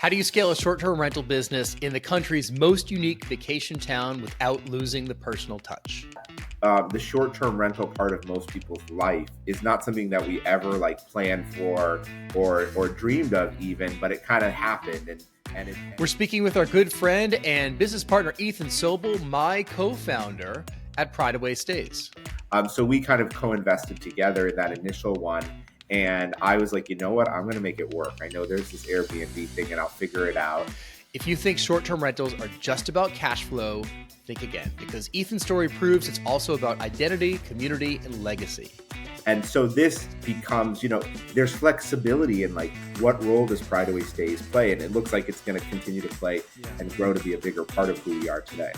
How do you scale a short-term rental business in the country's most unique vacation town without losing the personal touch? The short-term rental part of most people's life is not something that we ever planned for or dreamed of even, but it kind of happened. We're speaking with our good friend and business partner, Ethan Sobel, my co-founder at Prideaway Stays. So we kind of co-invested together in that initial one. And I was like, you know what? I'm going to make it work. I know there's this Airbnb thing and I'll figure it out. If you think short-term rentals are just about cash flow, think again, because Ethan's story proves it's also about identity, community, and legacy. And so this becomes, there's flexibility in what role does Prideaway Stays play? And it looks like it's going to continue to play and grow to be a bigger part of who we are today.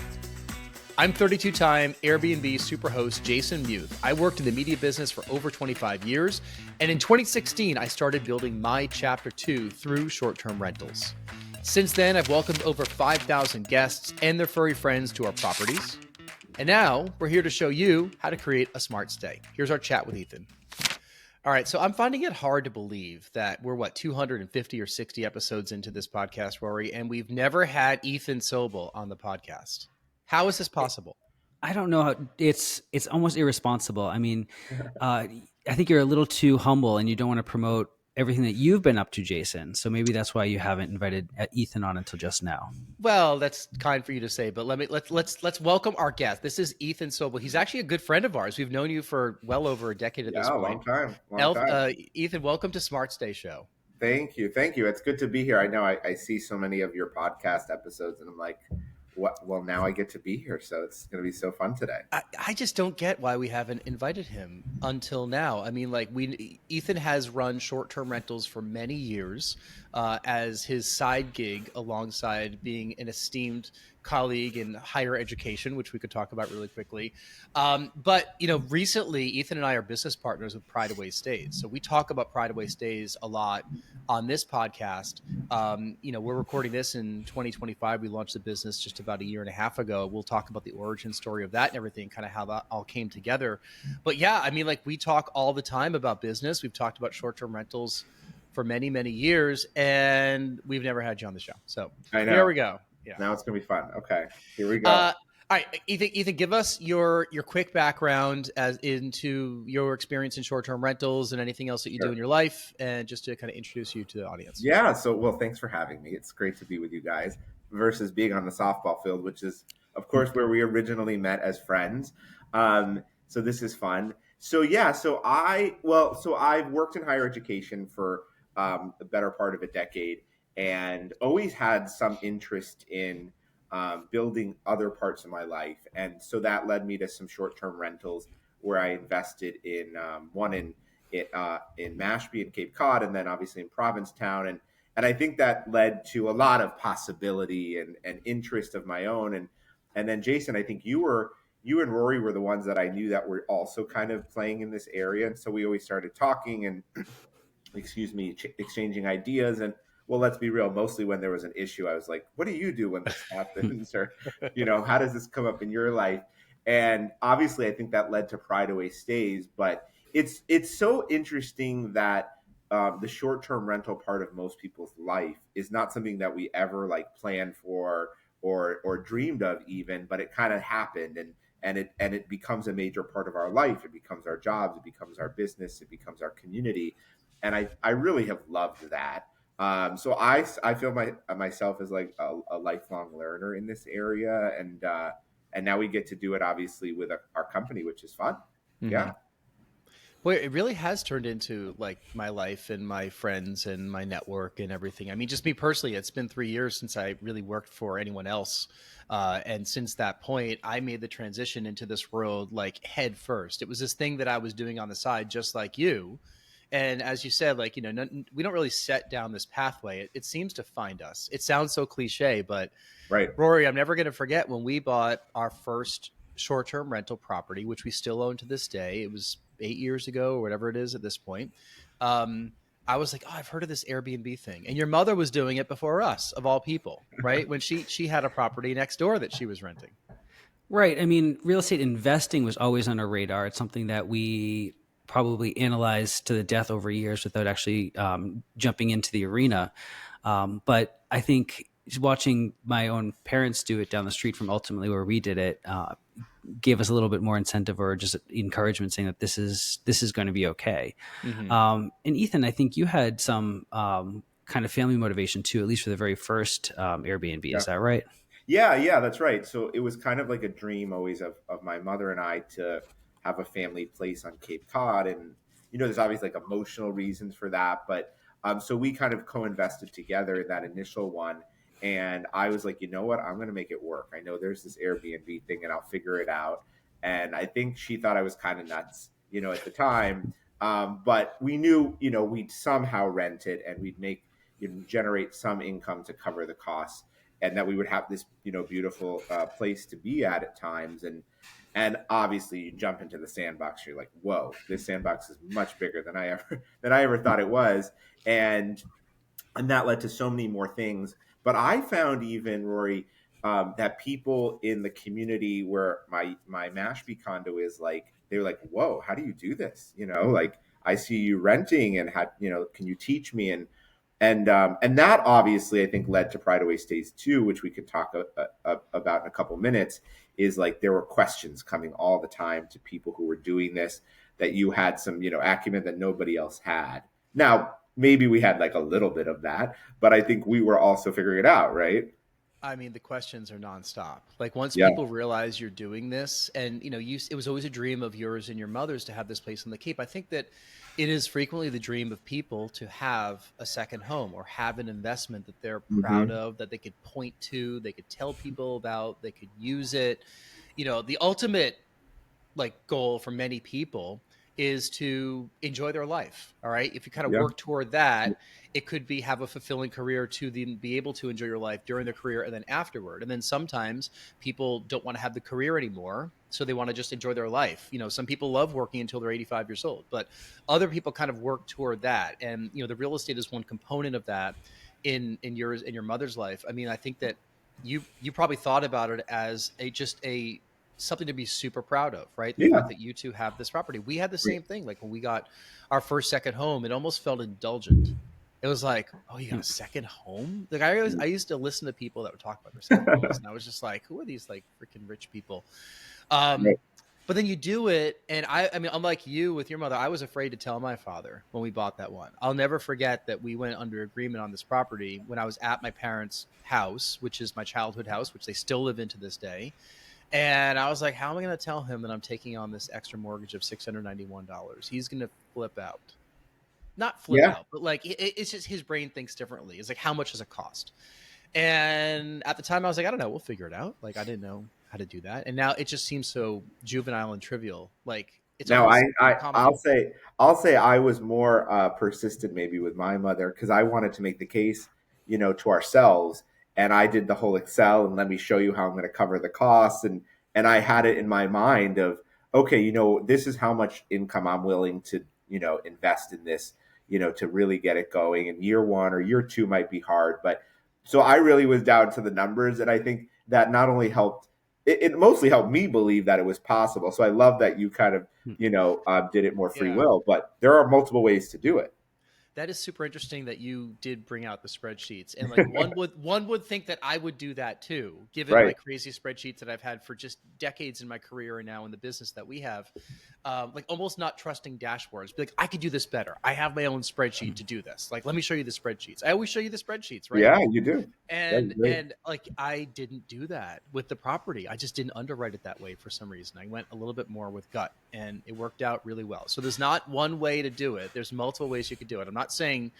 I'm 32-time Airbnb superhost Jason Muth. I worked in the media business for over 25 years, and in 2016, I started building my Chapter 2 through short-term rentals. Since then, I've welcomed over 5,000 guests and their furry friends to our properties. And now, we're here to show you how to create a smart stay. Here's our chat with Ethan. All right, so I'm finding it hard to believe that we're, 250 or 60 episodes into this podcast, Rory, and we've never had Ethan Sobel on the podcast. How is this possible? I don't know. It's almost irresponsible. I mean, I think you're a little too humble and you don't want to promote everything that you've been up to, Jason. So maybe that's why you haven't invited Ethan on until just now. Well, that's kind for you to say, but let's welcome our guest. This is Ethan Sobel. He's actually a good friend of ours. We've known you for well over a decade at this point. Long time. Ethan, welcome to Smart Stay Show. Thank you. It's good to be here. I know I see so many of your podcast episodes and I'm like, well, now I get to be here, so it's going to be so fun today. I just don't get why we haven't invited him until now. I mean, Ethan has run short-term rentals for many years as his side gig alongside being an esteemed colleague in higher education, which we could talk about really quickly. But, recently, Ethan and I are business partners with Prideaway Stays. So we talk about Prideaway Stays a lot on this podcast. We're recording this in 2025. We launched the business just about a year and a half ago. We'll talk about the origin story of that and everything, kind of how that all came together. But yeah, I mean, we talk all the time about business. We've talked about short-term rentals for many, many years, and we've never had you on the show. So here we go. Yeah. Now it's going to be fun. Okay, here we go. All right, Ethan, give us your quick background as into your experience in short-term rentals and anything else that you do in your life, and just to kind of introduce you to the audience. Yeah, so thanks for having me. It's great to be with you guys versus being on the softball field, which is, of course, where we originally met as friends. So this is fun. So I've worked in higher education for the better part of a decade and always had some interest in building other parts of my life. And so that led me to some short-term rentals where I invested in one in Mashpee and Cape Cod, and then obviously in Provincetown. And I think that led to a lot of possibility and interest of my own. And then Jason, I think you and Rory were the ones that I knew that were also kind of playing in this area. And so we always started talking and, exchanging ideas. And well, let's be real, mostly when there was an issue, I was like, what do you do when this happens? Or, how does this come up in your life? And obviously, I think that led to Prideaway Stays. But it's so interesting that the short-term rental part of most people's life is not something that we ever planned for or dreamed of even, but it kind of happened and it becomes a major part of our life. It becomes our jobs, it becomes our business, it becomes our community. And I really have loved that. So I feel myself as a lifelong learner in this area, and now we get to do it obviously with our company, which is fun. Mm-hmm. Yeah. Well, it really has turned into my life and my friends and my network and everything. I mean, just me personally, it's been 3 years since I really worked for anyone else. And since that point, I made the transition into this world head first. It was this thing that I was doing on the side, just like you. And as you said, we don't really set down this pathway. It seems to find us. It sounds so cliche, but right. Rory, I'm never going to forget when we bought our first short-term rental property, which we still own to this day. It was 8 years ago or whatever it is at this point. I was like, oh, I've heard of this Airbnb thing. And your mother was doing it before us, of all people, right? When she had a property next door that she was renting. Right. I mean, real estate investing was always on our radar. It's something that we probably analyzed to the death over years without actually jumping into the arena. But I think watching my own parents do it down the street from ultimately where we did it gave us a little bit more incentive or just encouragement, saying that this is going to be okay. Mm-hmm. And Ethan, I think you had some kind of family motivation too, at least for the very first Airbnb. Yeah. Is that right? Yeah, that's right. So it was kind of like a dream always of my mother and I to have a family place on Cape Cod. And, there's obviously like emotional reasons for that. But so we kind of co-invested together in that initial one. And I was like, you know what? I'm going to make it work. I know there's this Airbnb thing and I'll figure it out. And I think she thought I was kind of nuts, at the time. But we knew, we'd somehow rent it and we'd make, generate some income to cover the costs, and that we would have this beautiful place to be at times. And obviously you jump into the sandbox, you're like, whoa, this sandbox is much bigger than I ever thought it was. And that led to so many more things. But I found, even Rory, that people in the community where my Mashpee condo is, like, they're like, whoa, how do you do this? Like, I see you renting, and can you teach me? And that obviously, I think, led to Prideaway Stays too, which we could talk about in a couple minutes. Is like, there were questions coming all the time to people who were doing this, that you had some acumen that nobody else had. Now, maybe we had like a little bit of that, but I think we were also figuring it out, right? I mean, the questions are nonstop. Like, once Yeah. people realize you're doing this, and it was always a dream of yours and your mother's to have this place on the Cape. I think that it is frequently the dream of people to have a second home or have an investment that they're proud of, that they could point to, they could tell people about, they could use it. The ultimate like goal for many people is to enjoy their life. All right. If you kind of Yeah. work toward that, it could be have a fulfilling career, to then be able to enjoy your life during their career and then afterward. And then sometimes people don't want to have the career anymore, so they want to just enjoy their life. Some people love working until they're 85 years old, but other people kind of work toward that. And the real estate is one component of that in yours and your mother's life. I mean, I think that you probably thought about it as just a something to be super proud of, right? The Yeah. fact that you two have this property. We had the same thing. Like, when we got our first second home, it almost felt indulgent. It was like, oh, you got a second home? Like, I used to listen to people that would talk about their second homes, and I was just like, who are these like freaking rich people? Right. But then you do it, and I mean, unlike you with your mother, I was afraid to tell my father when we bought that one. I'll never forget that we went under agreement on this property when I was at my parents' house, which is my childhood house, which they still live in to this day. And I was like, how am I going to tell him that I'm taking on this extra mortgage of $691? He's going to flip out. Not flip Yeah. out, but like, it's just his brain thinks differently. It's like, how much does it cost? And at the time, I was like, I don't know. We'll figure it out. Like, I didn't know how to do that. And now it just seems so juvenile and trivial. Like, it's Now, almost I'll comical. say I was more persistent maybe with my mother, because I wanted to make the case, to ourselves, and I did the whole Excel and let me show you how I'm going to cover the costs, and I had it in my mind of, okay, this is how much income I'm willing to invest in this, to really get it going. And year one or year two might be hard, but so I really was down to the numbers, and I think that not only helped, it mostly helped me believe that it was possible. So I love that you kind of did it more free Yeah. will, but there are multiple ways to do it. That is super interesting that you did bring out the spreadsheets, and like, one would think that I would do that too, given my Right. crazy spreadsheets that I've had for just decades in my career and now in the business that we have. Like, almost not trusting dashboards. Be like, I could do this better. I have my own spreadsheet to do this. Like, let me show you the spreadsheets. I always show you the spreadsheets, right? Yeah, you do. That's and great. and like, I didn't do that with the property. I just didn't underwrite it that way for some reason. I went a little bit more with gut, and it worked out really well. So there's not one way to do it. There's multiple ways you could do it. I'm not saying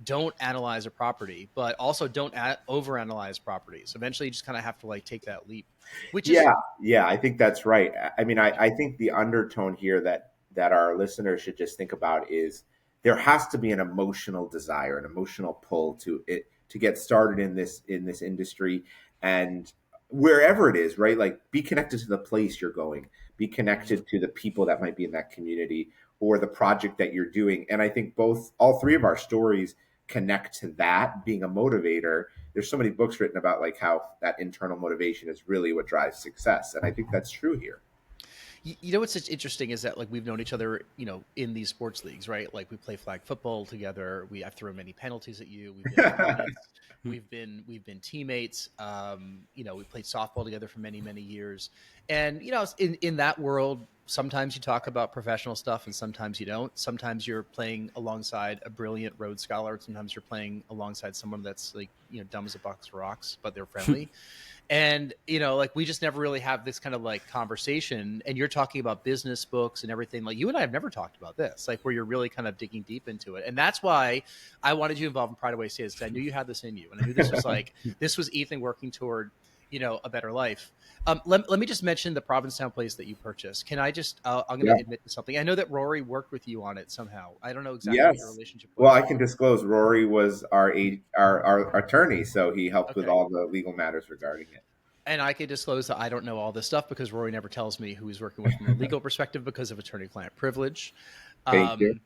don't analyze a property, but also don't overanalyze properties. Eventually you just kind of have to like take that leap, which is Yeah, I think that's right. I mean, I think the undertone here that our listeners should just think about is, there has to be an emotional desire, an emotional pull to it, to get started in this industry, and wherever it is, right? Like, be connected to the place you're going, be connected to the people that might be in that community or the project that you're doing. And I think all three of our stories connect to that being a motivator. There's so many books written about like how that internal motivation is really what drives success, and I think that's true here. You know what's interesting is that, like, we've known each other, in these sports leagues, right? Like, we play flag football together. I've thrown many penalties at you. We've been opponents. Hmm. We've been teammates. We played softball together for many, many years. And, in that world, sometimes you talk about professional stuff and sometimes you don't. Sometimes you're playing alongside a brilliant Rhodes Scholar. Sometimes you're playing alongside someone that's like, dumb as a box of rocks, but they're friendly. And, like we just never really have this kind of like conversation. And you're talking about business books and everything. Like you and I have never talked about this, like where you're really kind of digging deep into it. And that's why I wanted you involved in Prideaway Stays, because I knew you had this in you. And I knew this was like, this was Ethan working toward, a better life. Let me just mention the Provincetown place that you purchased. Can I just, I'm going Yeah. to admit to something. I know that Rory worked with you on it somehow. I don't know exactly what your Yes. relationship Well, was. I can disclose Rory was our attorney, so he helped with Okay. all the legal matters regarding it. And I can disclose that I don't know all this stuff because Rory never tells me who he's working with from a legal perspective because of attorney-client privilege. Thank you.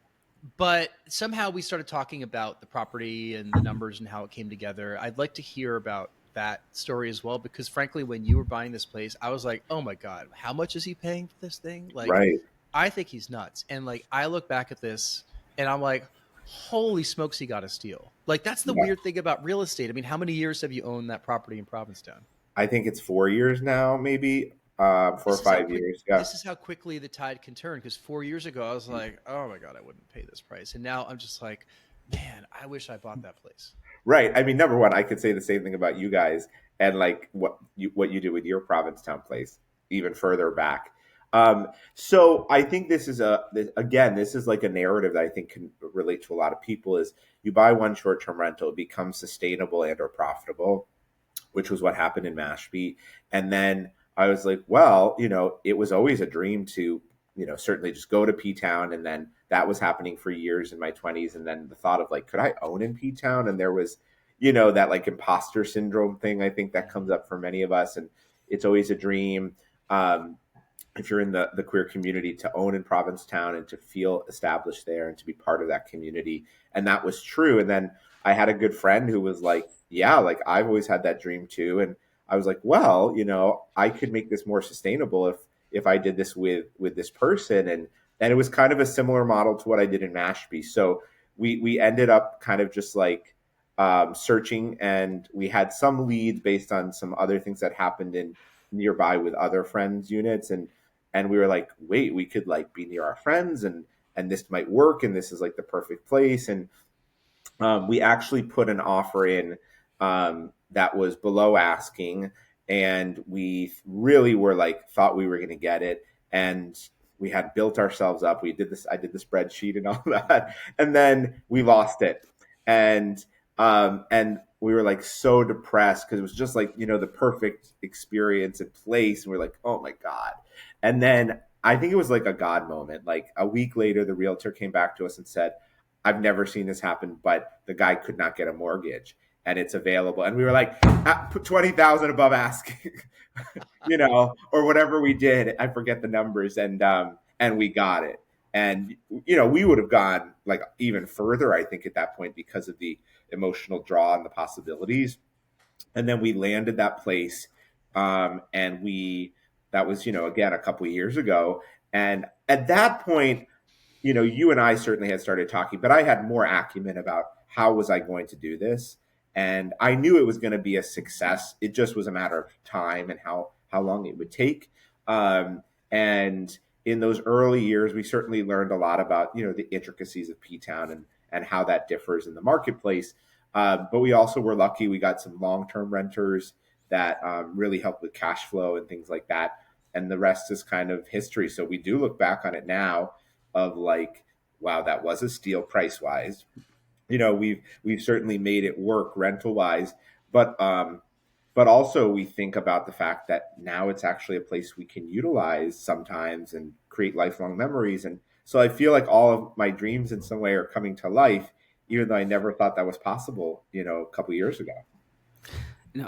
But somehow we started talking about the property and the numbers and how it came together. I'd like to hear about that story as well, because frankly, when you were buying this place, I was like, oh my God, how much is he paying for this thing? Like, Right. I think he's nuts. And like, I look back at this and I'm like, holy smokes, he got a steal. Like, that's the Yeah. weird thing about real estate. I mean, how many years have you owned that property in Provincetown? I think it's 4 years now, maybe 4 or 5 years. Yeah. This is how quickly the tide can turn. Because 4 years ago, I was like, "Oh my God, I wouldn't pay this price," and now I'm just like, "Man, I wish I bought that place." Right. I mean, number one, I could say the same thing about you guys and like what you do with your Provincetown place, even further back. So I think this is like a narrative that I think can relate to a lot of people. Is you buy one short-term rental, it becomes sustainable and or profitable, which was what happened in Mashpee. And then I was like, well, it was always a dream to, certainly just go to P Town. And then that was happening for years in my 20s. And then the thought of like, could I own in P Town? And there was, that like imposter syndrome thing, I think that comes up for many of us. And it's always a dream. If you're in the queer community, to own in Provincetown and to feel established there and to be part of that community. And that was true. And then I had a good friend who was like, yeah, like I've always had that dream too. And I was like, well, I could make this more sustainable if I did this with this person. And it was kind of a similar model to what I did in Mashpee. So we ended up kind of just like searching, and we had some leads based on some other things that happened in nearby with other friends' units. And we were like, wait, we could like be near our friends, and this might work, and this is like the perfect place. And we actually put an offer in that was below asking, and we really were like thought we were going to get it, and we had built ourselves up. I did the spreadsheet and all that, and then we lost it, and we were like so depressed because it was just like the perfect experience and place, and we're like, oh my God. And then I think it was like a God moment. Like a week later, the realtor came back to us and said, I've never seen this happen, but the guy could not get a mortgage and it's available. And we were like, put 20,000 above asking, or whatever we did. I forget the numbers, and we got it. And we would have gone like even further, I think, at that point because of the emotional draw and the possibilities. And then we landed that place, and that was again a couple of years ago. And at that point, you and I certainly had started talking, but I had more acumen about how was I going to do this. And I knew it was going to be a success. It just was a matter of time and how long it would take. And in those early years, we certainly learned a lot about, the intricacies of P-Town and how that differs in the marketplace. But we also were lucky. We got some long-term renters that really helped with cash flow and things like that. And the rest is kind of history. So we do look back on it now of like, wow, that was a steal price wise. We've certainly made it work rental wise, but also we think about the fact that now it's actually a place we can utilize sometimes and create lifelong memories. And so I feel like all of my dreams in some way are coming to life, even though I never thought that was possible, a couple of years ago.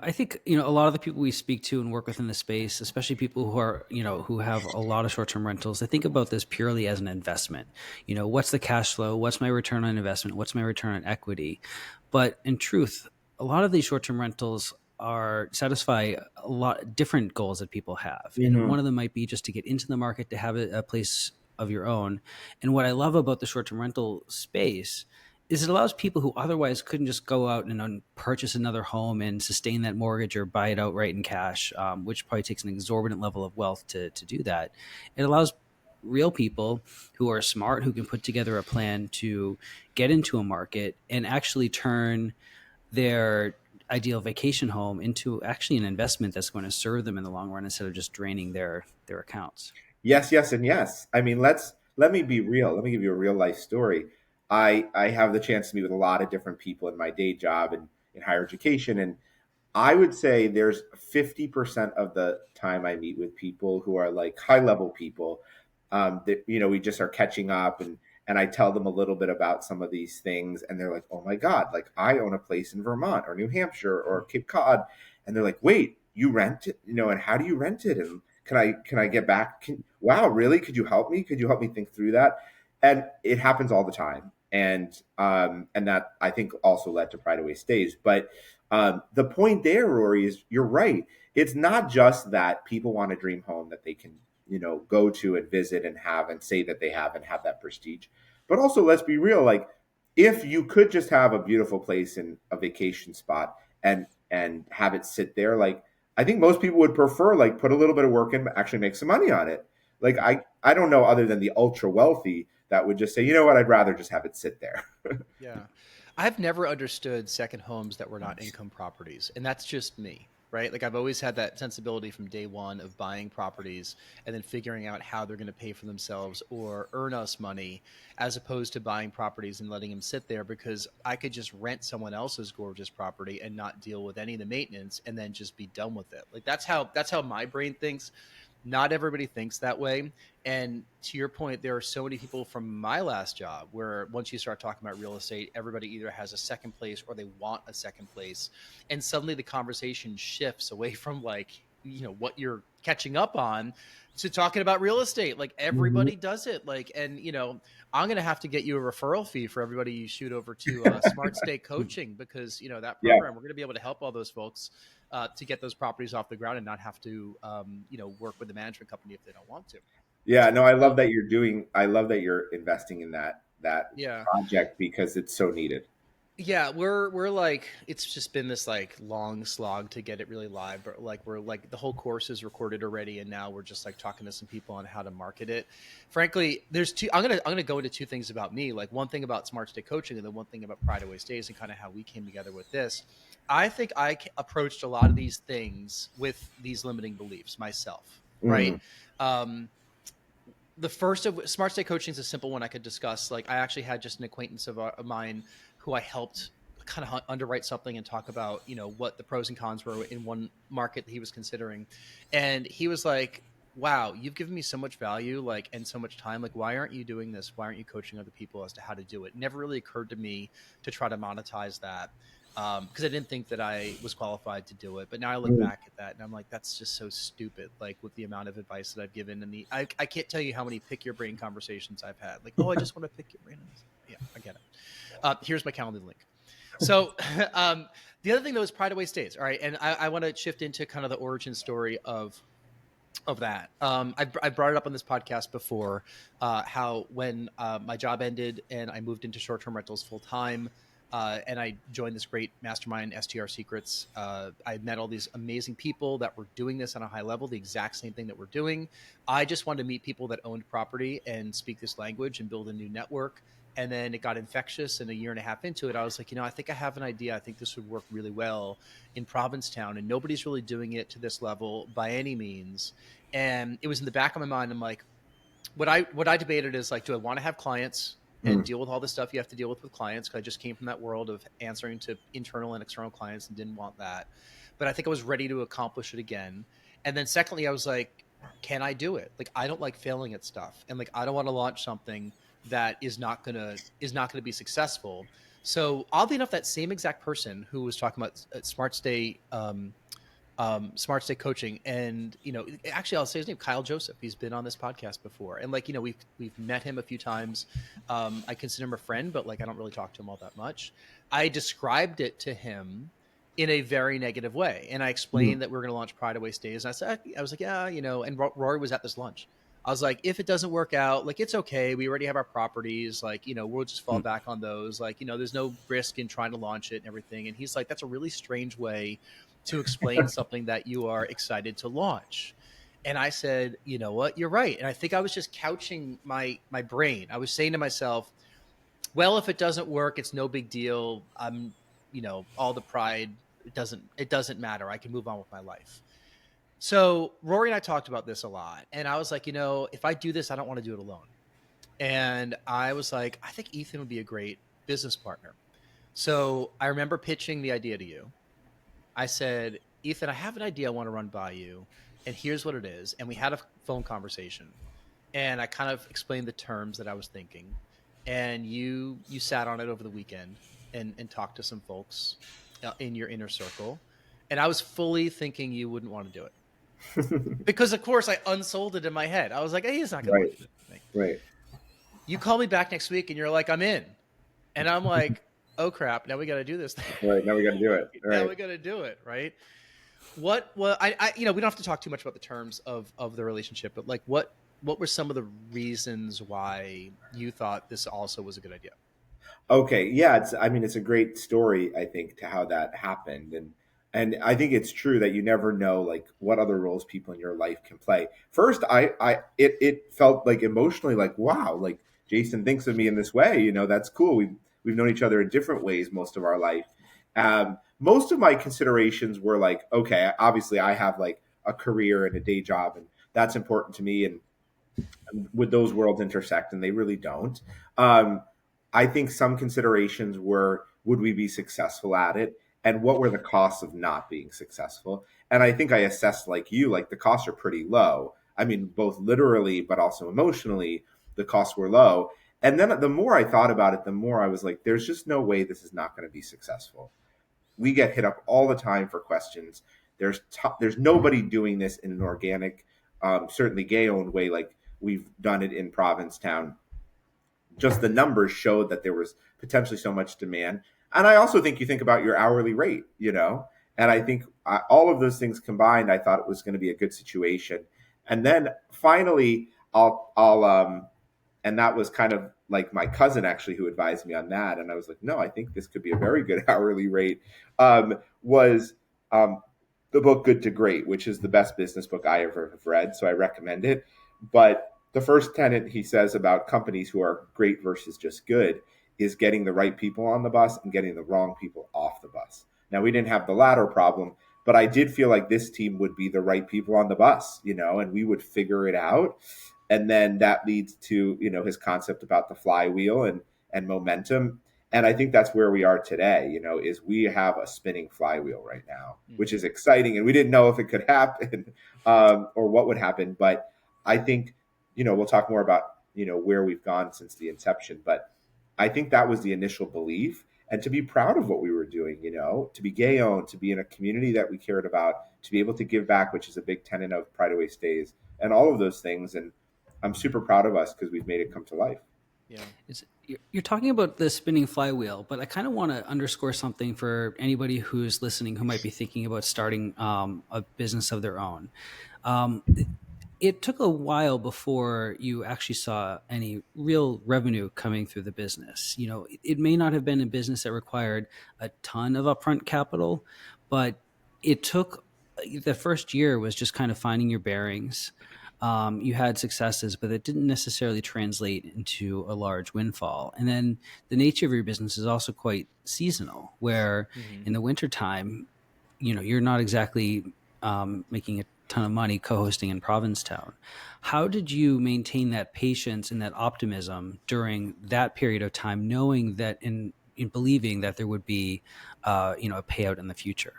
I think, a lot of the people we speak to and work with in the space, especially people who are, who have a lot of short-term rentals, they think about this purely as an investment. What's the cash flow? What's my return on investment? What's my return on equity? But in truth, a lot of these short-term rentals satisfy a lot different goals that people have. Mm-hmm. And one of them might be just to get into the market, to have a place of your own. And what I love about the short-term rental space is it allows people who otherwise couldn't just go out and purchase another home and sustain that mortgage or buy it outright in cash, which probably takes an exorbitant level of wealth to do that. It allows real people who are smart, who can put together a plan to get into a market and actually turn their ideal vacation home into actually an investment that's going to serve them in the long run instead of just draining their accounts. Yes, yes, and yes. I mean, let me be real. Let me give you a real life story. I have the chance to meet with a lot of different people in my day job and in higher education, and I would say there's 50% of the time I meet with people who are like high level people, that, you know, we just are catching up, and I tell them a little bit about some of these things, and they're like, "Oh my God, like I own a place in Vermont or New Hampshire or Cape Cod." And they're like, "Wait, you rent it? You know, and how do you rent it? And can I get back? Wow, really? Could you help me? Could you help me think through that?" And it happens all the time. And that I think also led to Prideaway Stays. But the point there, Rory, is you're right. It's not just that people want a dream home that they can, you know, go to and visit and have and say that they have and have that prestige. But also, let's be real, like if you could just have a beautiful place in a vacation spot and have it sit there, like I think most people would prefer like put a little bit of work in, actually make some money on it. Like I don't know other than the ultra wealthy that would just say, you know what, I'd rather just have it sit there. Yeah. I've never understood second homes that were not income properties. And that's just me, right? Like I've always had that sensibility from day one of buying properties and then figuring out how they're going to pay for themselves or earn us money, as opposed to buying properties and letting them sit there, because I could just rent someone else's gorgeous property and not deal with any of the maintenance and then just be done with it. Like that's how my brain thinks. Not everybody thinks that way. And to your point, there are so many people from my last job where once you start talking about real estate, everybody either has a second place or they want a second place. And suddenly the conversation shifts away from like, you know, what you're catching up on to talking about real estate. Like Mhm. everybody does it. Like, and you know, I'm going to have to get you a referral fee for everybody you shoot over to Smart State Coaching, because, you know, that Yeah. program, we're going to be able to help all those folks to get those properties off the ground and not have to, you know, work with the management company if they don't want to. Yeah, no, I love Um, that I love that you're investing in that yeah. project because it's so needed. Yeah, we're like, it's just been this like long slog to get it really live, but like we're like the whole course is recorded already, and now we're just like talking to some people on how to market it. Frankly, there's two. I'm gonna go into two things about me. Like one thing about Smart State Coaching, and then one thing about Prideaway Stays, and kind of how we came together with this. I think approached a lot of these things with these limiting beliefs myself, right? Mm. Um, the first of Smart State Coaching is a simple one I could discuss. Like I actually had just an acquaintance of mine who I helped kind of underwrite something and talk about, you know, what the pros and cons were in one market that he was considering. And he was like, wow, you've given me so much value, like, and so much time. Like, why aren't you doing this? Why aren't you coaching other people as to how to do it? It never really occurred to me to try to monetize that. Because I didn't think that I was qualified to do it. But now I look Mm. back at that and I'm like, that's just so stupid. Like with the amount of advice that I've given and I can't tell you how many pick your brain conversations I've had. Like, oh, I just want to pick your brain. Yeah, I get it. Here's my calendar link. So the other thing that was Prideaway Stays. All right. And I want to shift into kind of the origin story of that. I brought it up on this podcast before, how when my job ended and I moved into short-term rentals full time, and I joined this great mastermind, STR Secrets. I met all these amazing people that were doing this on a high level, the exact same thing that we're doing. I just wanted to meet people that owned property and speak this language and build a new network. And then it got infectious. And a year and a half into it, I was like, you know, I think I have an idea. I think this would work really well in Provincetown. And nobody's really doing it to this level by any means. And it was in the back of my mind. I'm like, what I debated is like, do I want to have clients and Mm. deal with all the stuff you have to deal with clients? Because I just came from that world of answering to internal and external clients and didn't want that. But I think I was ready to accomplish it again. And then secondly, I was like, can I do it? Like, I don't like failing at stuff, and like, I don't want to launch something that is not gonna be successful. So oddly enough, that same exact person who was talking about Smart State Coaching, and you know, actually, I'll say his name, Kyle Joseph. He's been on this podcast before, and like, you know, we've met him a few times. I consider him a friend, but like, I don't really talk to him all that much. I described it to him in a very negative way, and I Mm. explained that we're going to launch Prideaway Stays, and I was like, yeah, you know, and Rory was at this lunch. I was like, if it doesn't work out, like, it's okay. We already have our properties. Like, we'll just fall back on those. Like, there's no risk in trying to launch it and everything. And he's like, that's a really strange way to explain something that you are excited to launch. And I said, you know what, you're right. And I think I was just couching my brain. I was saying to myself, well, if it doesn't work, it's no big deal. I'm, all the pride, it doesn't matter. I can move on with my life. So Rory and I talked about this a lot. And I was like, if I do this, I don't want to do it alone. And I was like, I think Ethan would be a great business partner. So I remember pitching the idea to you. I said, Ethan, I have an idea I want to run by you. And here's what it is. And we had a phone conversation. And I kind of explained the terms that I was thinking. And you sat on it over the weekend and talked to some folks in your inner circle. And I was fully thinking you wouldn't want to do it. Because, of course, I unsold it in my head. I was like, hey, he's not going to do this thing. Right. You call me back next week and you're like, I'm in. And I'm like, oh, crap. Now we got to do this thing. Right. Now we got to do it. Right. Now we got to do it. Right. What, well, we don't have to talk too much about the terms of the relationship, but like, what were some of the reasons why you thought this also was a good idea? Okay. Yeah. It's a great story, I think, to how that happened. And I think it's true that you never know like what other roles people in your life can play. First, it felt like emotionally like, wow, like Jason thinks of me in this way. That's cool. We've known each other in different ways most of our life. Most of my considerations were like, okay, obviously I have like a career and a day job, and that's important to me. And would those worlds intersect? And they really don't. I think some considerations were, would we be successful at it? And what were the costs of not being successful? And I think I assessed like you, like the costs are pretty low. I mean, both literally, but also emotionally, the costs were low. And then the more I thought about it, the more I was like, there's just no way this is not going to be successful. We get hit up all the time for questions. There's nobody doing this in an organic, certainly gay-owned way like we've done it in Provincetown. Just the numbers showed that there was potentially so much demand. And I also think you think about your hourly rate, and I think all of those things combined, I thought it was going to be a good situation. And then finally, and that was kind of like my cousin actually who advised me on that. And I was like, no, I think this could be a very good hourly rate, was the book Good to Great, which is the best business book I ever have read. So I recommend it. But the first tenet he says about companies who are great versus just good is getting the right people on the bus and getting the wrong people off the bus. Now, we didn't have the latter problem, but I did feel like this team would be the right people on the bus, and we would figure it out. And then that leads to, his concept about the flywheel and momentum. And I think that's where we are today, is we have a spinning flywheel right now, which is exciting. And we didn't know if it could happen or what would happen. But I think, we'll talk more about, where we've gone since the inception. But I think that was the initial belief, and to be proud of what we were doing, to be gay owned, to be in a community that we cared about, to be able to give back, which is a big tenet of Prideaway Stays, and all of those things. And I'm super proud of us because we've made it come to life. Yeah. You're talking about the spinning flywheel, but I kind of want to underscore something for anybody who's listening who might be thinking about starting a business of their own. It took a while before you actually saw any real revenue coming through the business. It may not have been a business that required a ton of upfront capital, but it took the first year was just kind of finding your bearings. You had successes, but it didn't necessarily translate into a large windfall. And then the nature of your business is also quite seasonal, where in the wintertime, you're not exactly making a ton of money co-hosting in Provincetown. How did you maintain that patience and that optimism during that period of time, knowing that in believing that there would be a payout in the future?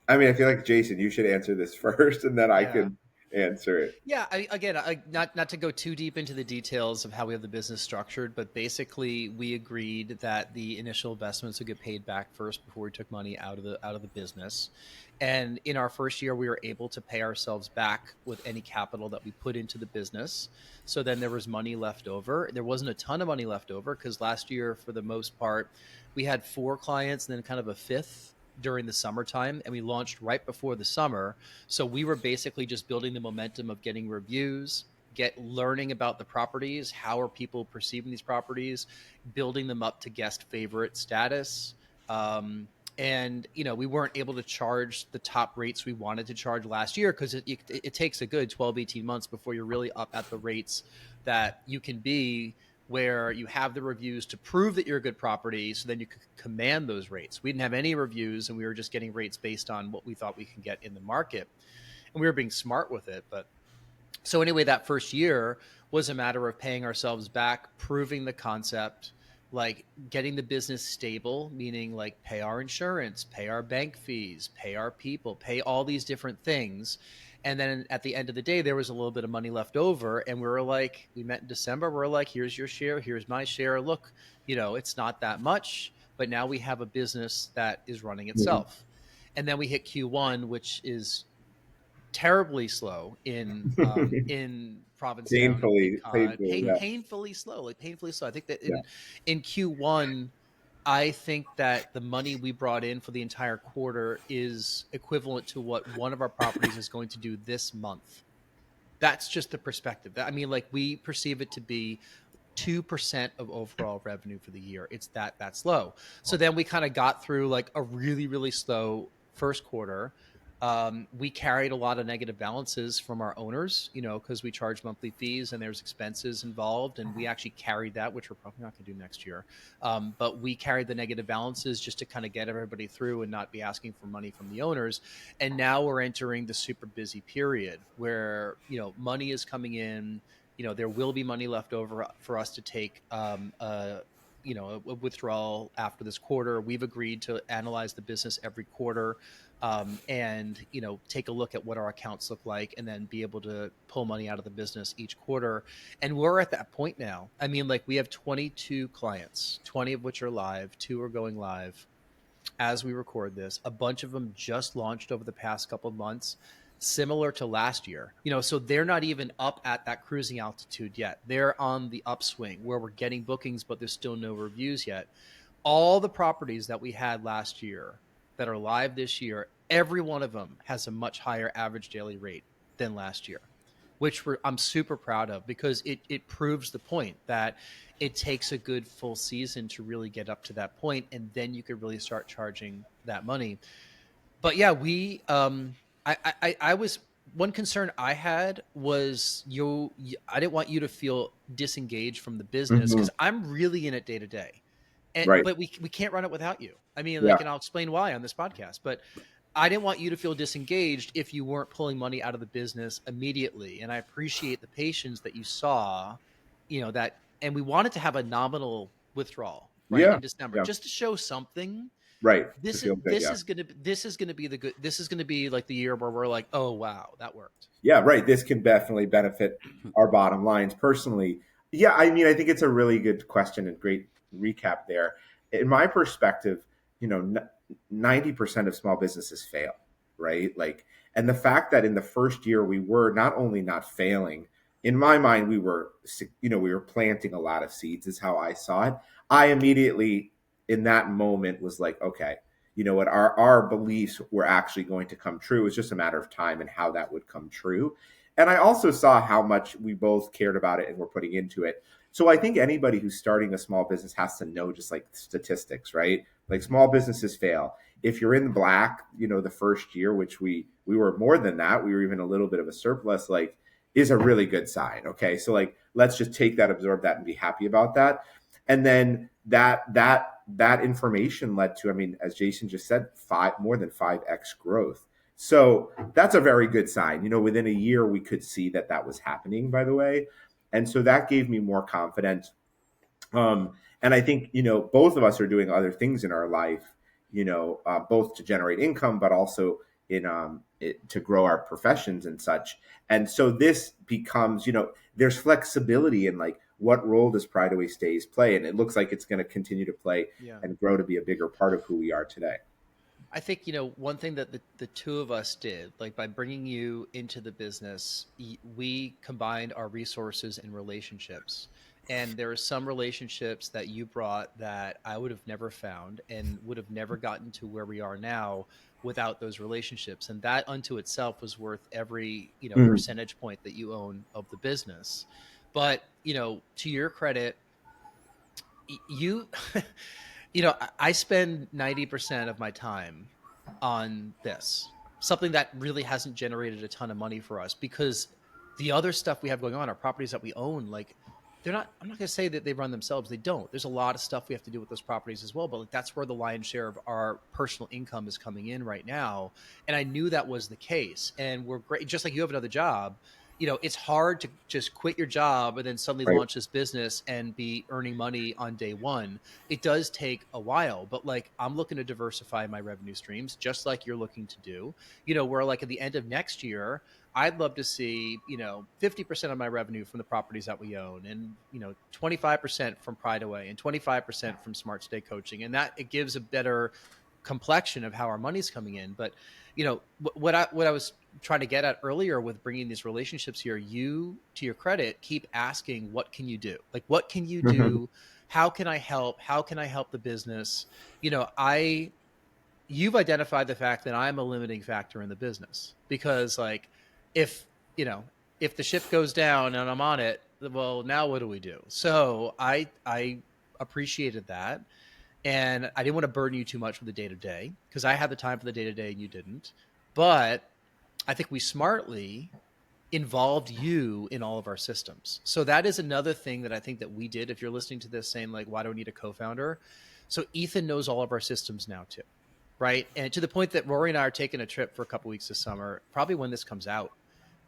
I mean, I feel like Jason, you should answer this first, and then I can answer it. Yeah. Not to go too deep into the details of how we have the business structured, but basically we agreed that the initial investments would get paid back first before we took money out of the business. And in our first year, we were able to pay ourselves back with any capital that we put into the business. So then there was money left over. There wasn't a ton of money left over because last year, for the most part, we had 4 clients and then kind of a 5th during the summertime, and we launched right before the summer. So we were basically just building the momentum of getting reviews, learning about the properties. How are people perceiving these properties, building them up to guest favorite status. And, we weren't able to charge the top rates we wanted to charge last year because it takes a good 12, 18 months before you're really up at the rates that you can be, where you have the reviews to prove that you're a good property. So then you could command those rates. We didn't have any reviews, and we were just getting rates based on what we thought we could get in the market. And we were being smart with it. But so anyway, that first year was a matter of paying ourselves back, proving the concept, like getting the business stable, meaning like pay our insurance, pay our bank fees, pay our people, pay all these different things. And then at the end of the day, there was a little bit of money left over. And we were like, we met in December. We're like, here's your share. Here's my share. Look, it's not that much, but now we have a business that is running itself. And then we hit Q1, which is terribly slow in Provincetown. Painfully slow. I think that in Q1, I think that the money we brought in for the entire quarter is equivalent to what one of our properties is going to do this month. That's just the perspective. I mean, like, we perceive it to be 2% of overall revenue for the year. It's that slow. So then we kind of got through like a really, really slow first quarter. We carried a lot of negative balances from our owners, because we charge monthly fees and there's expenses involved. And we actually carried that, which we're probably not going to do next year. But we carried the negative balances just to kind of get everybody through and not be asking for money from the owners. And now we're entering the super busy period where, money is coming in. There will be money left over for us to take a withdrawal after this quarter. We've agreed to analyze the business every quarter, and take a look at what our accounts look like, and then be able to pull money out of the business each quarter. And we're at that point now. I mean, like, we have 22 clients, 20 of which are live, 2 are going live as we record this. A bunch of them just launched over the past couple of months, similar to last year. So they're not even up at that cruising altitude yet. They're on the upswing where we're getting bookings, but there's still no reviews yet. All the properties that we had last year that are live this year, every one of them has a much higher average daily rate than last year, which I'm super proud of, because it proves the point that it takes a good full season to really get up to that point, and then you could really start charging that money. But yeah, I was, one concern I had was I didn't want you to feel disengaged from the business, because I'm really in it day to day. But we can't run it without you. I mean, and I'll explain why on this podcast, but I didn't want you to feel disengaged if you weren't pulling money out of the business immediately. And I appreciate the patience that you saw, and we wanted to have a nominal withdrawal in December, just to show something. Right. This is going to be like the year where we're like, oh wow, that worked. Yeah, right. This can definitely benefit our bottom lines personally. Yeah, I mean, I think it's a really good question and great recap there. In my perspective, 90% of small businesses fail, right? Like, and the fact that in the first year we were not only not failing, in my mind, we were planting a lot of seeds, is how I saw it. I immediately, in that moment, was like, okay, you know what, our beliefs were actually going to come true. It was just a matter of time and how that would come true. And I also saw how much we both cared about it and were putting into it. So I think anybody who's starting a small business has to know just like statistics, right? Like, small businesses fail. If you're in the black, the first year, which we were more than that, we were even a little bit of a surplus, like, is a really good sign. Okay. So like, let's just take that, absorb that, and be happy about that. And then that information led to, I mean, as Jason just said, more than 5x growth. So that's a very good sign. Within a year, we could see that was happening, by the way. And so that gave me more confidence. And I think, both of us are doing other things in our life, both to generate income, but also to grow our professions and such. And so this becomes, there's flexibility in like, what role does Prideaway Stays play? And it looks like it's going to continue to play and grow to be a bigger part of who we are today. I think, one thing that the two of us did, like, by bringing you into the business, we combined our resources and relationships. And there are some relationships that you brought that I would have never found and would have never gotten to where we are now without those relationships. And that unto itself was worth every, Mhm. percentage point that you own of the business. But, to your credit, you, I spend 90% of my time on this, something that really hasn't generated a ton of money for us, because the other stuff we have going on, our properties that we own, like, I'm not going to say that they run themselves. They don't. There's a lot of stuff we have to do with those properties as well. But like, that's where the lion's share of our personal income is coming in right now. And I knew that was the case. And we're great. Just like you have another job, it's hard to just quit your job and then suddenly Right. launch this business and be earning money on day one. It does take a while, but like, I'm looking to diversify my revenue streams, just like you're looking to do, where like at the end of next year, I'd love to see, 50% of my revenue from the properties that we own, and, 25% from Prideaway, and 25% from Smart Stay Coaching. And that it gives a better complexion of how our money's coming in. But, what I was trying to get at earlier with bringing these relationships here, you, to your credit, keep asking, what can you do? Like, what can you do? How can I help? How can I help the business? You've identified the fact that I'm a limiting factor in the business, because like, if, if the ship goes down and I'm on it, well, now what do we do? So I appreciated that. And I didn't want to burden you too much with the day to day, because I had the time for the day to day and you didn't. But I think we smartly involved you in all of our systems. So that is another thing that I think that we did. If you're listening to this saying like, why do we need a co-founder? So Ethan knows all of our systems now too. Right. And to the point that Rory and I are taking a trip for a couple weeks this summer, probably when this comes out,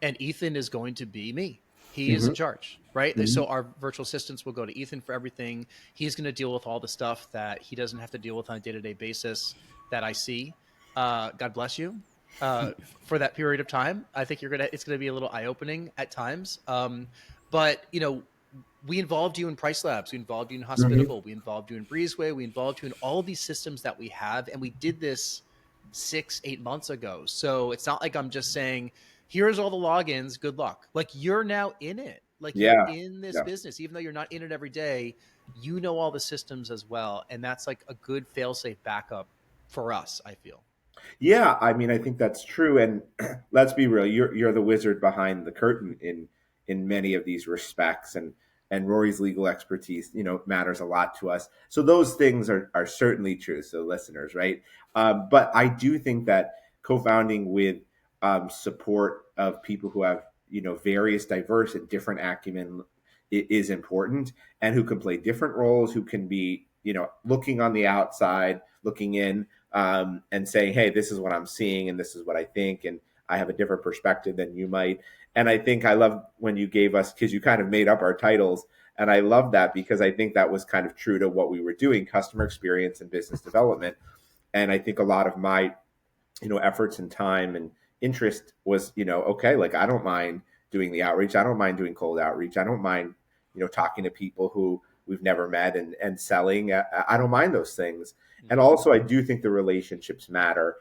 and Ethan is going to be me. He is in charge, right? So our virtual assistants will go to Ethan for everything. He's going to deal with all the stuff that he doesn't have to deal with on a day-to-day basis that I see. God bless you for that period of time. I think it's going to be a little eye-opening at times. But, we involved you in Price Labs. We involved you in Hospitable. We involved you in Breezeway. We involved you in all of these systems that we have. And we did this 6-8 months ago. So it's not like I'm just saying, here's all the logins, good luck. Like, you're now in it. Like, you're Yeah. in this Yeah. business, even though you're not in it every day, you know all the systems as well. And that's like a good fail-safe backup for us, I feel. Yeah, I mean, I think that's true. And let's be real, you're the wizard behind the curtain in many of these respects. And Rory's legal expertise, matters a lot to us. So those things are certainly true. So listeners, right? But I do think that co-founding with support of people who have, various diverse and different acumen is important, and who can play different roles, who can be, looking on the outside, looking in, and saying, hey, this is what I'm seeing and this is what I think, and I have a different perspective than you might. And I think I love when you gave us, because you kind of made up our titles, and I love that, because I think that was kind of true to what we were doing: customer experience and business development. And I think a lot of my, efforts and time and interest was, okay, like, I don't mind doing the outreach. I don't mind doing cold outreach. I don't mind, talking to people who we've never met, and selling. I don't mind those things. And also, I do think the relationships matter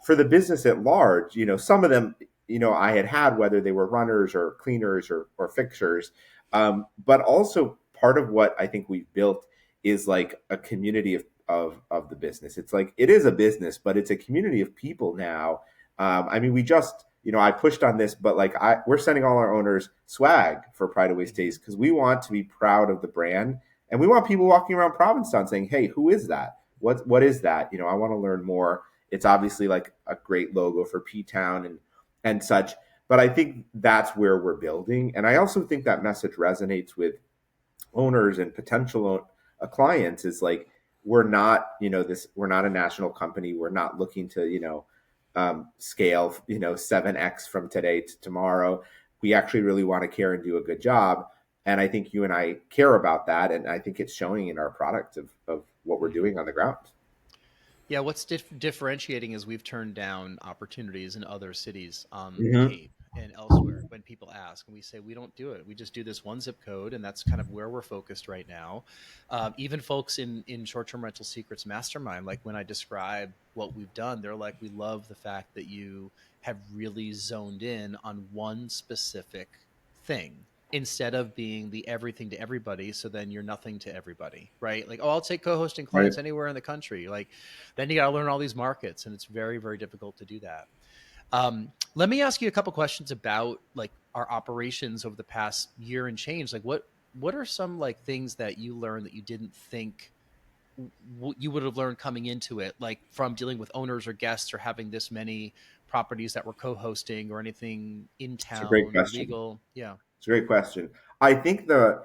for the business at large. Some of them, I had, whether they were runners or cleaners or fixers. But also, part of what I think we've built is like a community of the business. It's like, it is a business, but it's a community of people now. I mean, we just, I pushed on this, but like, we're sending all our owners swag for Prideaway Stays, because we want to be proud of the brand, and we want people walking around Provincetown saying, hey, who is that? What is that? I want to learn more. It's obviously like a great logo for P-Town and such. But I think that's where we're building. And I also think that message resonates with owners and potential clients, is like, we're not, we're not a national company. We're not looking to, scale, 7x from today to tomorrow. We actually really want to care and do a good job. And I think you and I care about that. And I think it's showing in our product of what we're doing on the ground. Yeah, what's differentiating is we've turned down opportunities in other cities on the Mm-hmm. Cape and elsewhere when people ask, and we say we don't do it. We just do this one zip code, and that's kind of where we're focused right now. Even folks in short-term rental secrets mastermind, like when I describe what we've done, they're like, we love the fact that you have really zoned in on one specific thing. instead of being the everything to everybody. So then you're nothing to everybody, right? Like, oh, I'll take co-hosting Right. clients anywhere in the country. Like, then you got to learn all these markets, and it's very, very difficult to do that. Let me ask you a couple questions about like our operations over the past year and change. Like, what are some like things that you learned that you didn't think you would have learned coming into it, like from dealing with owners or guests or having this many properties that were co-hosting or anything in It's a great town or question. legal? Yeah. It's a great question. I think the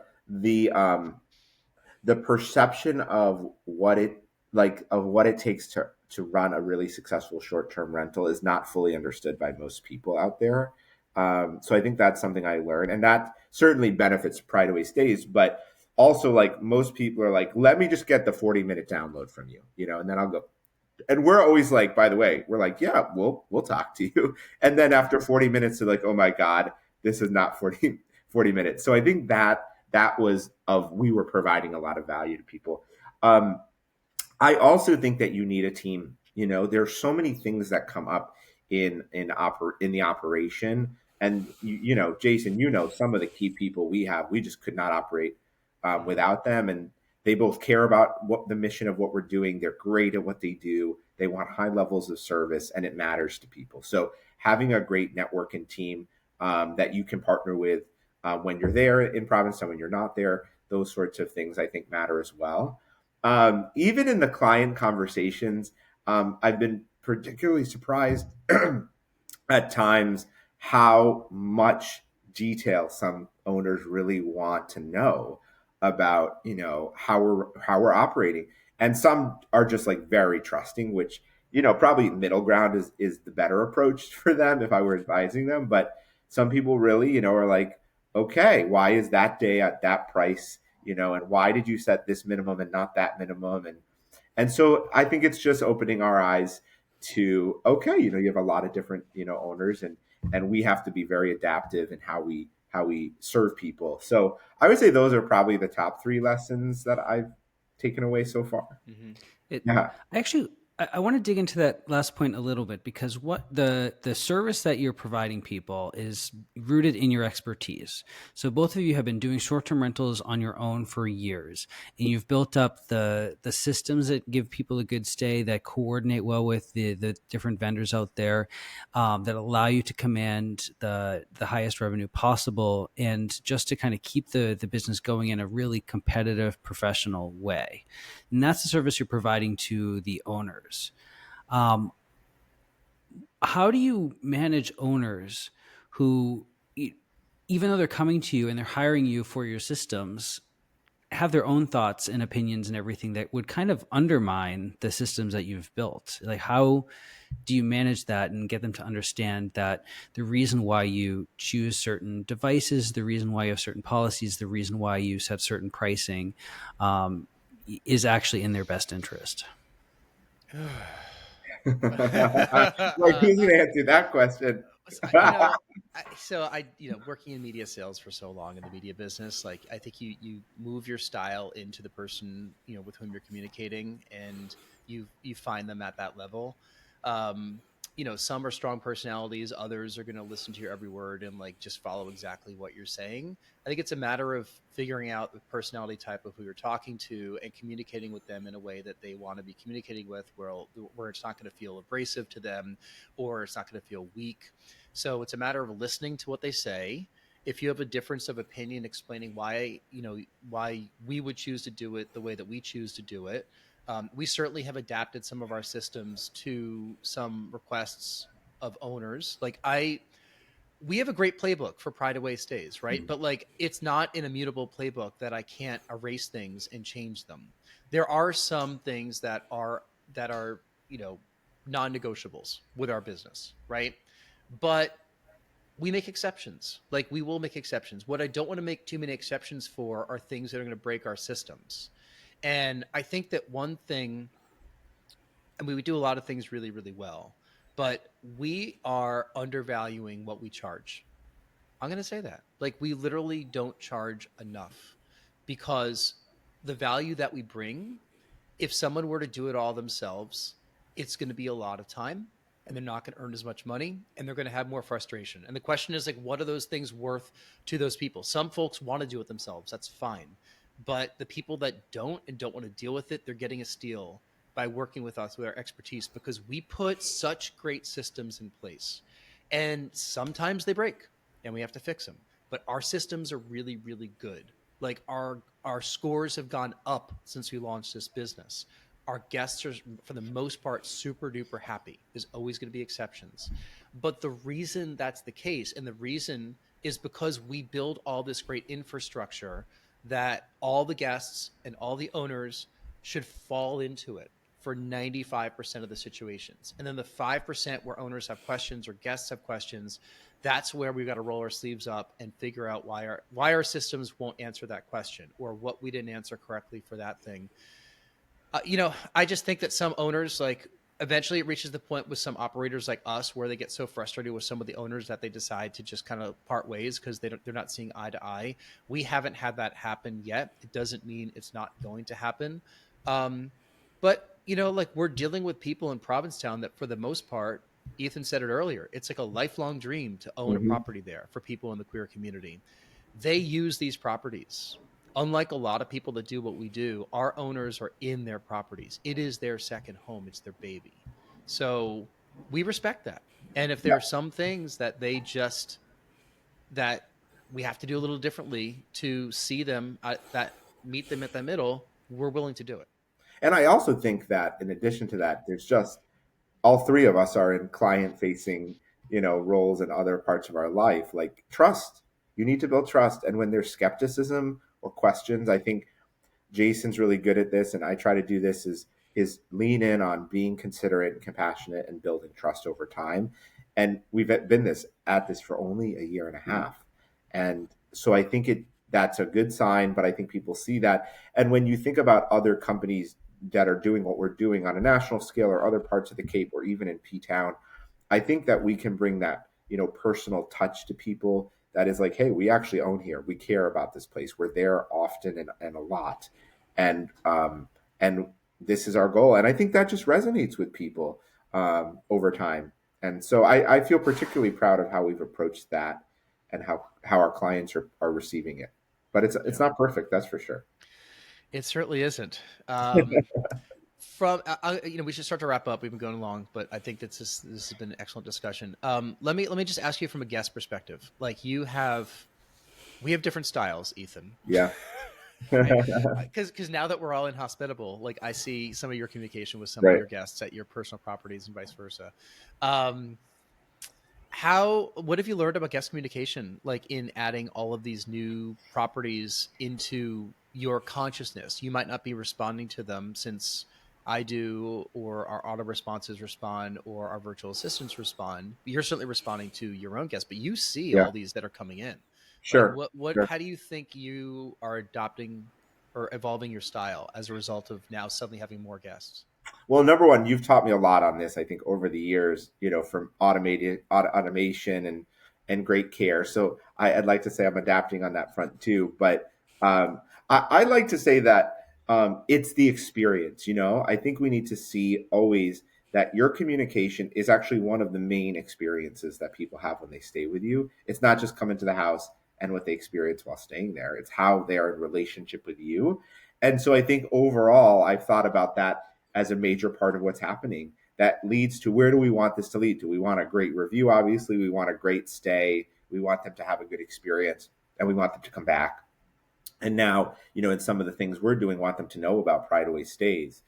perception of what it takes to run a really successful short-term rental is not fully understood by most people out there. So I think that's something I learned, and that certainly benefits Prideaway Stays. But also, like most people are like, let me just get the 40-minute download from you, and then I'll go. And we're always like, by the way, we're like, yeah, we'll talk to you. And then after 40 minutes, they're like, oh my God, this is not 40 minutes. So I think that was we were providing a lot of value to people. I also think that you need a team. There's so many things that come up in the operation, and Jason, some of the key people we have, we just could not operate without them, and they both care about what the mission of what we're doing. They're great at what they do. They want high levels of service, and it matters to people. So having a great network and team that you can partner with when you're there in Provincetown, when you're not there, those sorts of things I think matter as well. Even in the client conversations, I've been particularly surprised at times how much detail some owners really want to know about how we're operating, and some are just like very trusting, which probably middle ground is the better approach for them if I were advising them. But some people really are like, okay, why is that day at that price, and why did you set this minimum and not that minimum? And so I think it's just opening our eyes to, okay, you have a lot of different owners, and we have to be very adaptive in how we serve people. So I would say those are probably the top three lessons that I've taken away so far. Mm-hmm. Yeah. I want to dig into that last point a little bit, because what the service that you're providing people is rooted in your expertise. So both of you have been doing short-term rentals on your own for years, and you've built up the systems that give people a good stay, that coordinate well with the different vendors out there, that allow you to command the highest revenue possible, and just to kind of keep the business going in a really competitive, professional way. And that's the service you're providing to the owners. How do you manage owners who, even though they're coming to you and they're hiring you for your systems, have their own thoughts and opinions and everything that would kind of undermine the systems that you've built? Like, how do you manage that and get them to understand that the reason why you choose certain devices, the reason why you have certain policies, the reason why you set certain pricing, is actually in their best interest? Like, who's going to answer that question? Working in media sales for so long in the media business, like I think you move your style into the person with whom you're communicating, and you find them at that level. Some are strong personalities, others are going to listen to your every word and like just follow exactly what you're saying. I think it's a matter of figuring out the personality type of who you're talking to and communicating with them in a way that they want to be communicating with, where it's not going to feel abrasive to them or it's not going to feel weak. So it's a matter of listening to what they say. If you have a difference of opinion, explaining why we would choose to do it the way that we choose to do it. We certainly have adapted some of our systems to some requests of owners. We have a great playbook for Prideaway Stays, right? Mm. But like, it's not an immutable playbook that I can't erase things and change them. There are some things that are non-negotiables with our business, right? But we make exceptions. Like, we will make exceptions. What I don't want to make too many exceptions for are things that are going to break our systems. And I think that one thing, and we would do a lot of things really, really well, but we are undervaluing what we charge. I'm going to say that. Like, we literally don't charge enough, because the value that we bring, if someone were to do it all themselves, it's going to be a lot of time. and they're not going to earn as much money, and they're going to have more frustration. And the question is, like, what are those things worth to those people? Some folks want to do it themselves. That's fine. But the people that don't and don't want to deal with it, they're getting a steal by working with us with our expertise, because we put such great systems in place. And sometimes they break and we have to fix them. But our systems are really, really good. Like our scores have gone up since we launched this business. Our guests are, for the most part, super duper happy. There's always going to be exceptions. But the reason that's the case, and the reason is because we build all this great infrastructure that all the guests and all the owners should fall into it for 95% of the situations. And then the 5% where owners have questions or guests have questions, that's where we've got to roll our sleeves up and figure out why our systems won't answer that question, or what we didn't answer correctly for that thing. I just think that some owners, like, eventually it reaches the point with some operators like us where they get so frustrated with some of the owners that they decide to just kind of part ways because they're not seeing eye to eye. We haven't had that happen yet. It doesn't mean it's not going to happen. But like, we're dealing with people in Provincetown that, for the most part, Ethan said it earlier, it's like a lifelong dream to own a property there for people in the queer community. They use these properties. Unlike a lot of people that do what we do, our owners are in their properties. It is their second home. It's their baby. So we respect that. And if there are some things that that we have to do a little differently to see them, that meet them at the middle, we're willing to do it. And I also think that in addition to that, there's just, all three of us are in client facing, roles in other parts of our life. Like, trust. You need to build trust. And when there's skepticism or questions, I think Jason's really good at this, and I try to do this, is lean in on being considerate and compassionate and building trust over time. And we've been at this for only a year and a half. And so I think that's a good sign, but I think people see that. And when you think about other companies that are doing what we're doing on a national scale, or other parts of the Cape, or even in P-Town, I think that we can bring that, personal touch to people that is like, hey, we actually own here. We care about this place. We're there often and a lot. And this is our goal. And I think that just resonates with people over time. And so I feel particularly proud of how we've approached that, and how our clients are receiving it. But it's not perfect, that's for sure. It certainly isn't. We should start to wrap up. We've been going long, but I think this has been an excellent discussion. Let me just ask you from a guest perspective. Like, we have different styles, Ethan. Yeah. Because now that we're all inhospitable, like, I see some of your communication with some of your guests at your personal properties and vice versa. What have you learned about guest communication, like, in adding all of these new properties into your consciousness? You might not be responding to them since I do, or our auto responses respond, or our virtual assistants respond. You're certainly responding to your own guests, but you see all these that are coming in. Sure. Like, Sure. how do you think you are adopting or evolving your style as a result of now suddenly having more guests? Well, number one, you've taught me a lot on this, I think, over the years, from automation and great care. So I'd like to say I'm adapting on that front too. But I like to say that it's the experience. I think we need to see always that your communication is actually one of the main experiences that people have when they stay with you. It's not just come into the house and what they experience while staying there. It's how they are in relationship with you. And so I think overall, I've thought about that as a major part of what's happening. That leads to, where do we want this to lead to? We want a great review, obviously. We want a great stay. We want them to have a good experience, and we want them to come back. And now, in some of the things we're doing, want them to know about Prideaway Stays.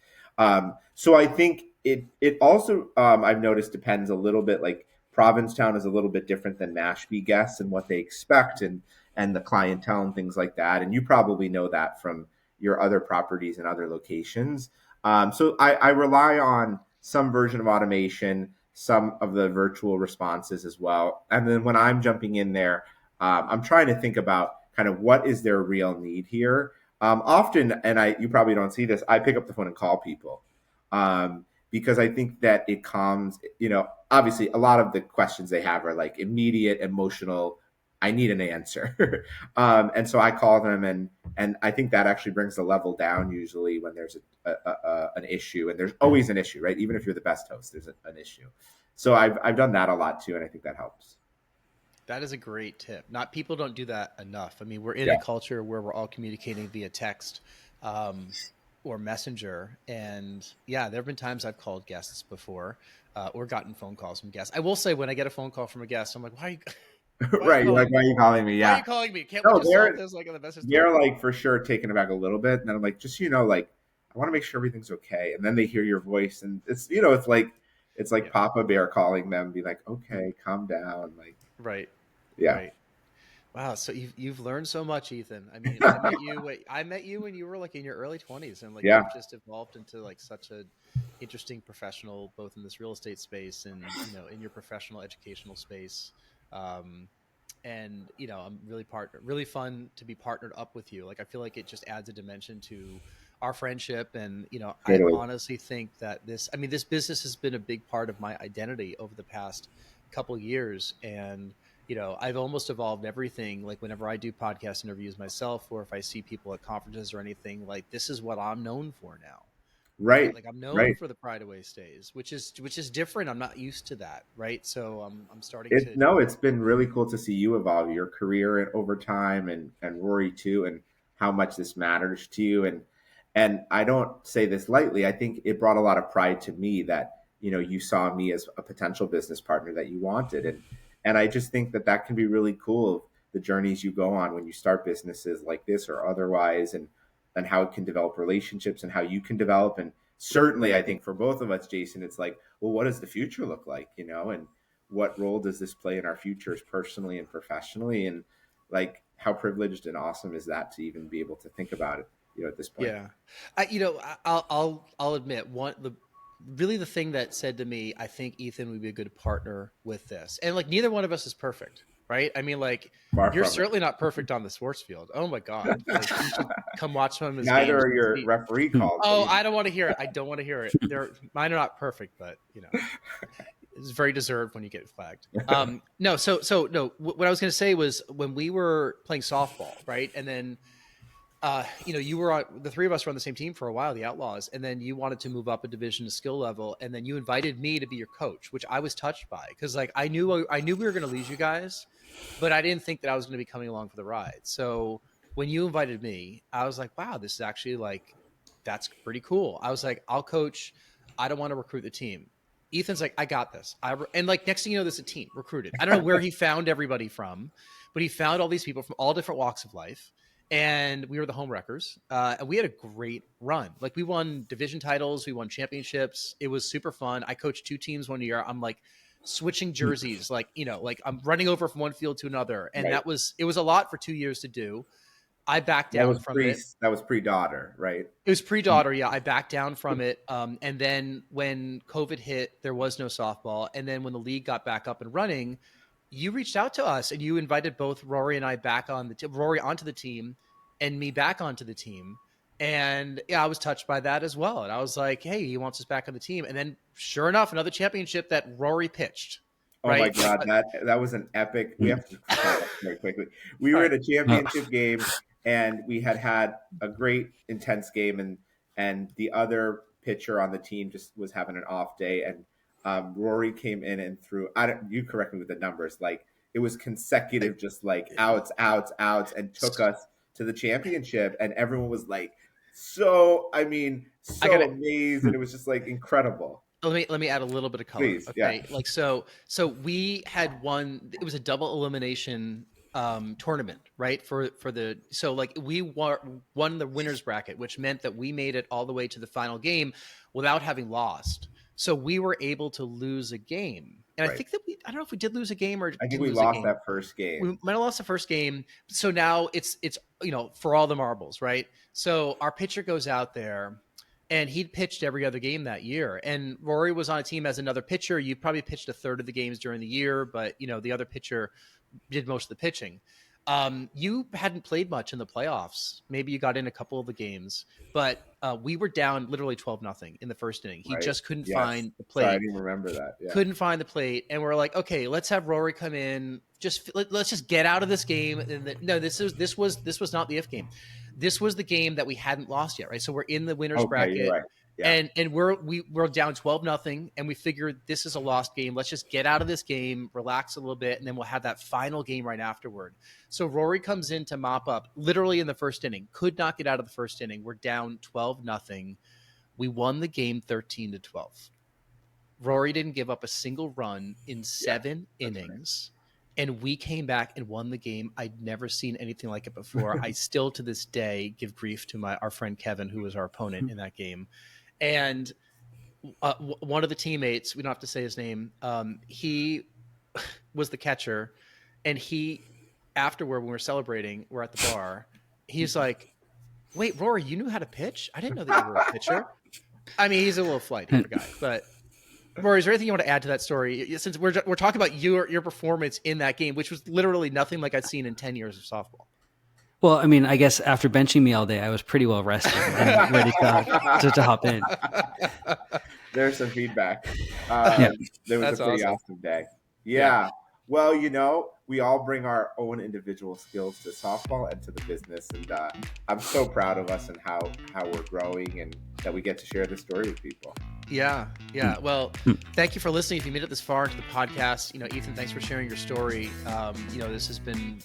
So I think it also, I've noticed, depends a little bit. Like, Provincetown is a little bit different than Mashpee guests and what they expect, and the clientele and things like that. And you probably know that from your other properties and other locations. So I rely on some version of automation, some of the virtual responses as well. And then when I'm jumping in there, I'm trying to think about kind of what is their real need here. Often, and you probably don't see this, I pick up the phone and call people because I think that it calms, obviously a lot of the questions they have are like immediate emotional I need an answer. And so I call them, and I think that actually brings the level down usually when there's an issue, and there's always an issue, right? Even if you're the best host, there's an issue. So I've done that a lot too, and I think that helps. That is a great tip. Not people don't do that enough. I mean, we're in Yeah. a culture where we're all communicating via text or messenger. And yeah, there have been times I've called guests before or gotten phone calls from guests. I will say when I get a phone call from a guest, I'm like, why are you, Right. You're like, why are you calling me? why are Yeah. you calling me? Can't No, we just solve this like on the message? they're like for sure taken aback a little bit. And then I'm like, just, like, I want to make sure everything's okay. And then they hear your voice, and it's, it's like Yeah. Papa Bear calling them, be like, okay, calm down. Like, Right. yeah. Right. Wow. So you've learned so much, Ethan. I mean, I met you when you were like in your early 20s, and like Yeah. you've just evolved into like such a interesting professional, both in this real estate space and, in your professional educational space. And, I'm really fun to be partnered up with you. Like, I feel like it just adds a dimension to our friendship. And, I Totally. honestly think that this business has been a big part of my identity over the past couple years. And, I've almost evolved everything. Like whenever I do podcast interviews myself, or if I see people at conferences or anything, like this is what I'm known for now. Right. Like I'm known Right. for the Prideaway Stays, which is different. I'm not used to that. Right. So I'm starting to. No, it's been really cool to see you evolve your career and over time, and Rory too, and how much this matters to you. And I don't say this lightly. I think it brought a lot of pride to me that, you saw me as a potential business partner that you wanted. And I just think that can be really cool, the journeys you go on when you start businesses like this or otherwise, and how it can develop relationships and how you can develop. And certainly I think for both of us, Jason, it's like, well, what does the future look like, and what role does this play in our futures personally and professionally? And like, how privileged and awesome is that to even be able to think about it, at this point? Yeah. I'll admit really the thing that said to me, I think Ethan would be a good partner with this. And like, neither one of us is perfect, right? I mean, like Far you're from it. certainly not perfect on the sports field. Oh my God. Like, you should come watch some of his Neither games. are your referee calls. Oh, I don't want to hear it. I don't want to hear it. Mine are not perfect, but it's very deserved when you get flagged. No. So no, what I was going to say was when we were playing softball, right? And then, you were the three of us were on the same team for a while, the Outlaws, and then you wanted to move up a division to skill level, and then you invited me to be your coach, which I was touched by because like I knew we were going to lose you guys, but I didn't think that I was going to be coming along for the ride. So when you invited me, I was like, wow, this is actually like that's pretty cool. I was like, I'll coach. I don't want to recruit the team. Ethan's like, I got this. And like next thing you know, there's a team recruited. I don't know where he found everybody from, but he found all these people from all different walks of life. And we were the home wreckers. And we had a great run. Like we won division titles. We won championships. It was super fun. I coached 2 teams one year. I'm like switching jerseys, like, like I'm running over from one field to another. And Right. it was a lot for 2 years to do. I backed down from it. That was pre-daughter, right? It was pre-daughter. Yeah. I backed down from it. And then when COVID hit, there was no softball. And then when the league got back up and running, you reached out to us and you invited both Rory and I back on Rory onto the team and me back onto the team. And yeah, I was touched by that as well. And I was like, hey, he wants us back on the team. And then sure enough, another championship that Rory pitched. Oh right? my God, that was an epic. We have to call that very quickly. We were at a championship game, and we had a great intense game, and the other pitcher on the team just was having an off day, and Rory came in and threw. You correct me with the numbers. Like it was consecutive, just like outs, and took us to the championship, and everyone was like, amazed, and it was just like incredible. Let me add a little bit of color. Please, okay. yeah. Like, so we had it was a double elimination tournament, right? So like we won the winner's bracket, which meant that we made it all the way to the final game without having lost. So we were able to lose a game. And right. I think that I don't know if we did lose a game or I think we lost that first game. We might have lost the first game. So now it's for all the marbles, right? So our pitcher goes out there and he'd pitched every other game that year. And Rory was on a team as another pitcher. You probably pitched a third of the games during the year, but the other pitcher did most of the pitching. You hadn't played much in the playoffs. Maybe you got in a couple of the games, but we were down literally 12-0 in the first inning. He Right. just couldn't Yes. find the Sorry, I plate. didn't remember that. Yeah. Couldn't find the plate, and we're like, okay, let's have Rory come in. Let's just get out of this game. And no, this was not the if game. This was the game that we hadn't lost yet, right? So we're in the winners bracket. You're right. Yeah. And we're down 12-0, and we figured this is a lost game. Let's just get out of this game, relax a little bit, and then we'll have that final game right afterward. So Rory comes in to mop up literally in the first inning. Could not get out of the first inning. We're down 12-0. We won the game 13-12. Rory didn't give up a single run in 7 innings. Right. And we came back and won the game. I'd never seen anything like it before. I still to this day give grief to our friend Kevin, who was our opponent in that game. And one of the teammates, we don't have to say his name, he was the catcher. And afterward, when we were celebrating, we're at the bar, he's like, wait, Rory, you knew how to pitch? I didn't know that you were a pitcher. I mean, he's a little flighty guy. But Rory, is there anything you want to add to that story? Since we're talking about your performance in that game, which was literally nothing like I'd seen in 10 years of softball. Well, I mean, I guess after benching me all day, I was pretty well rested and ready to hop in. There's some feedback. There was That's a pretty awesome day. Yeah. Well, we all bring our own individual skills to softball and to the business. And I'm so proud of us and how we're growing and that we get to share this story with people. Yeah. Well, thank you for listening. If you made it this far into the podcast, Ethan, thanks for sharing your story. This has been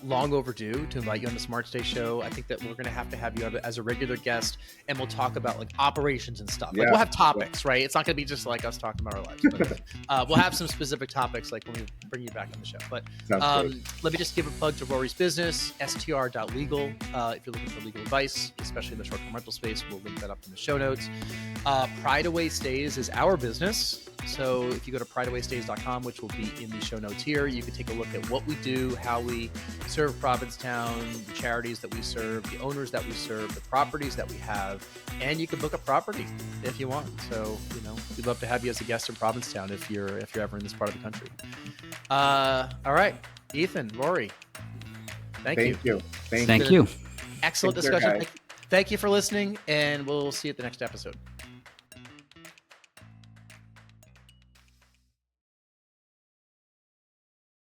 long overdue to invite you on the Smart Stay show. I think that we're going to have you as a regular guest, and we'll talk about like operations and stuff. Like we'll have topics, right? It's not going to be just like us talking about our lives, but we'll have some specific topics like when we bring you back on the show. But let me just give a plug to Rory's business, str.legal. If you're looking for legal advice, especially in the short-term rental space, we'll link that up in the show notes. Prideaway Stays is our business. So if you go to prideawaystays.com, which will be in the show notes here, you can take a look at what we do, how we serve Provincetown, the charities that we serve, the owners that we serve, the properties that we have, and you can book a property if you want. So, we'd love to have you as a guest in Provincetown if you're ever in this part of the country. All right, Ethan, Rory, thank you. Thank you. Excellent discussion. Thank you for listening, and we'll see you at the next episode.